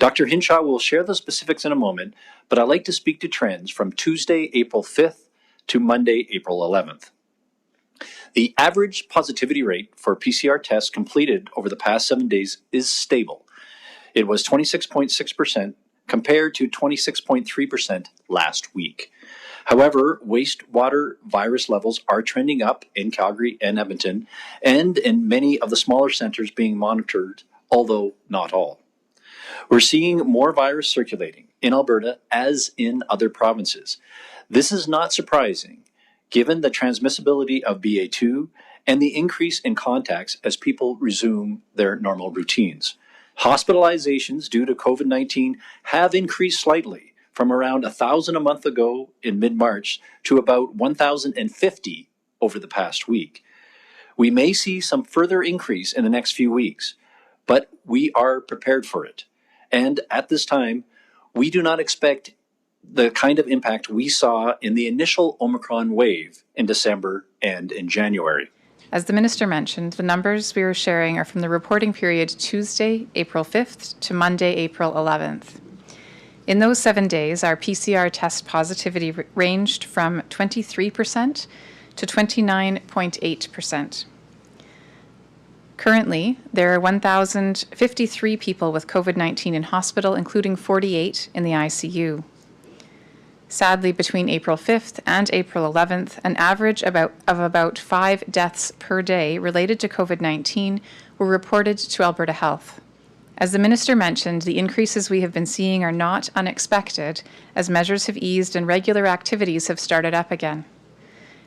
Dr. Hinshaw will share the specifics in a moment, but I'd like to speak to trends from Tuesday, April 5th to Monday, April 11th. The average positivity rate for PCR tests completed over the past 7 days is stable. It was 26.6% compared to 26.3% last week. However, wastewater virus levels are trending up in Calgary and Edmonton, and in many of the smaller centers being monitored, although not all. We're seeing more virus circulating in Alberta as in other provinces. This is not surprising, given the transmissibility of BA2 and the increase in contacts as people resume their normal routines. Hospitalizations due to COVID-19 have increased slightly from around 1,000 a month ago in mid-March to about 1,050 over the past week. We may see some further increase in the next few weeks, but we are prepared for it. And at this time, we do not expect the kind of impact we saw in the initial Omicron wave in December and in January. As the Minister mentioned, the numbers we are sharing are from the reporting period Tuesday, April 5th to Monday, April 11th. In those 7 days, our PCR test positivity ranged from 23% to 29.8%. Currently, there are 1,053 people with COVID-19 in hospital, including 48 in the ICU. Sadly, between April 5th and April 11th, an average of about 5 deaths per day related to COVID-19 were reported to Alberta Health. As the Minister mentioned, the increases we have been seeing are not unexpected as measures have eased and regular activities have started up again.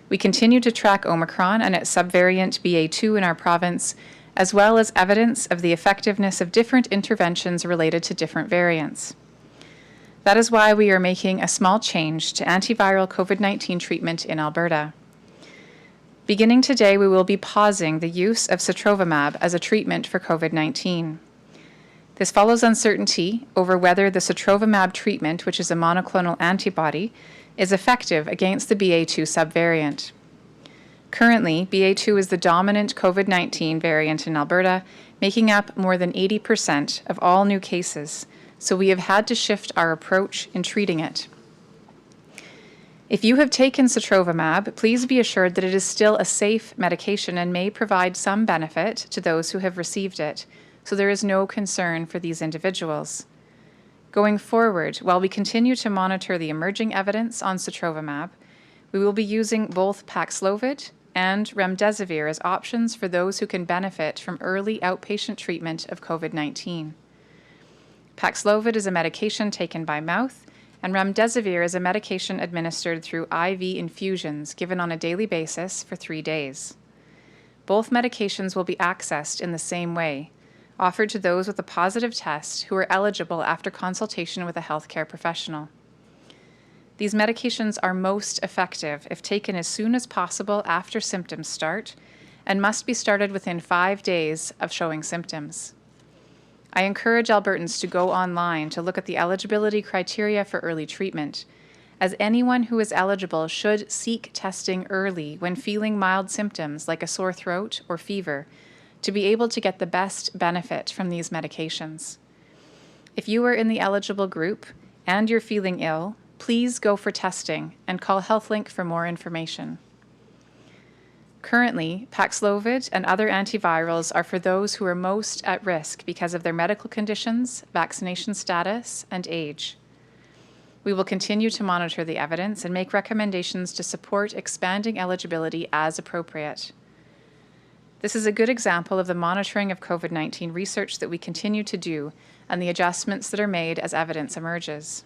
We continue to track Omicron and its subvariant BA2 in our province, as well as evidence of the effectiveness of different interventions related to different variants. That is why we are making a small change to antiviral COVID-19 treatment in Alberta. Beginning today, we will be pausing the use of sotrovimab as a treatment for COVID-19. This follows uncertainty over whether the sotrovimab treatment, which is a monoclonal antibody, is effective against the BA2 subvariant. Currently, BA2 is the dominant COVID-19 variant in Alberta, making up more than 80% of all new cases, so we have had to shift our approach in treating it. If you have taken sotrovimab, please be assured that it is still a safe medication and may provide some benefit to those who have received it, so there is no concern for these individuals. Going forward, while we continue to monitor the emerging evidence on sotrovimab, we will be using both Paxlovid and remdesivir as options for those who can benefit from early outpatient treatment of COVID-19. Paxlovid is a medication taken by mouth, and remdesivir is a medication administered through IV infusions given on a daily basis for 3 days. Both medications will be accessed in the same way, offered to those with a positive test who are eligible after consultation with a healthcare professional. These medications are most effective if taken as soon as possible after symptoms start and must be started within 5 days of showing symptoms. I encourage Albertans to go online to look at the eligibility criteria for early treatment, as anyone who is eligible should seek testing early when feeling mild symptoms like a sore throat or fever to be able to get the best benefit from these medications. If you are in the eligible group and you're feeling ill, please go for testing and call HealthLink for more information. Currently, Paxlovid and other antivirals are for those who are most at risk because of their medical conditions, vaccination status, and age. We will continue to monitor the evidence and make recommendations to support expanding eligibility as appropriate. This is a good example of the monitoring of COVID-19 research that we continue to do and the adjustments that are made as evidence emerges.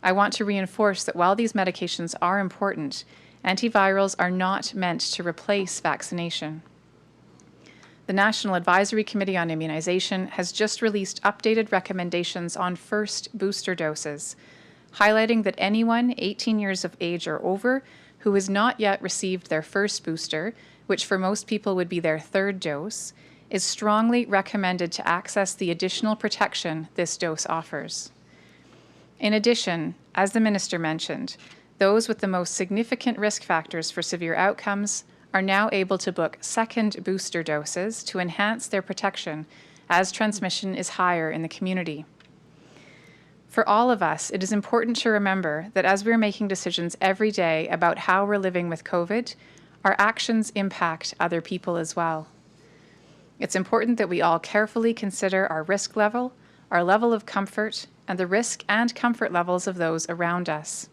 I want to reinforce that while these medications are important, antivirals are not meant to replace vaccination. The National Advisory Committee on Immunization has just released updated recommendations on first booster doses, highlighting that anyone 18 years of age or over who has not yet received their first booster, which for most people would be their third dose, is strongly recommended to access the additional protection this dose offers. In addition, as the Minister mentioned, those with the most significant risk factors for severe outcomes are now able to book second booster doses to enhance their protection as transmission is higher in the community. For all of us, it is important to remember that as we're making decisions every day about how we're living with COVID, our actions impact other people as well. It's important that we all carefully consider our risk level, our level of comfort, and the risk and comfort levels of those around us.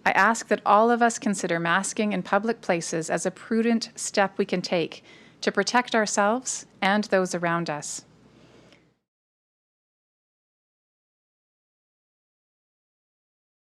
I ask that all of us consider masking in public places as a prudent step we can take to protect ourselves and those around us.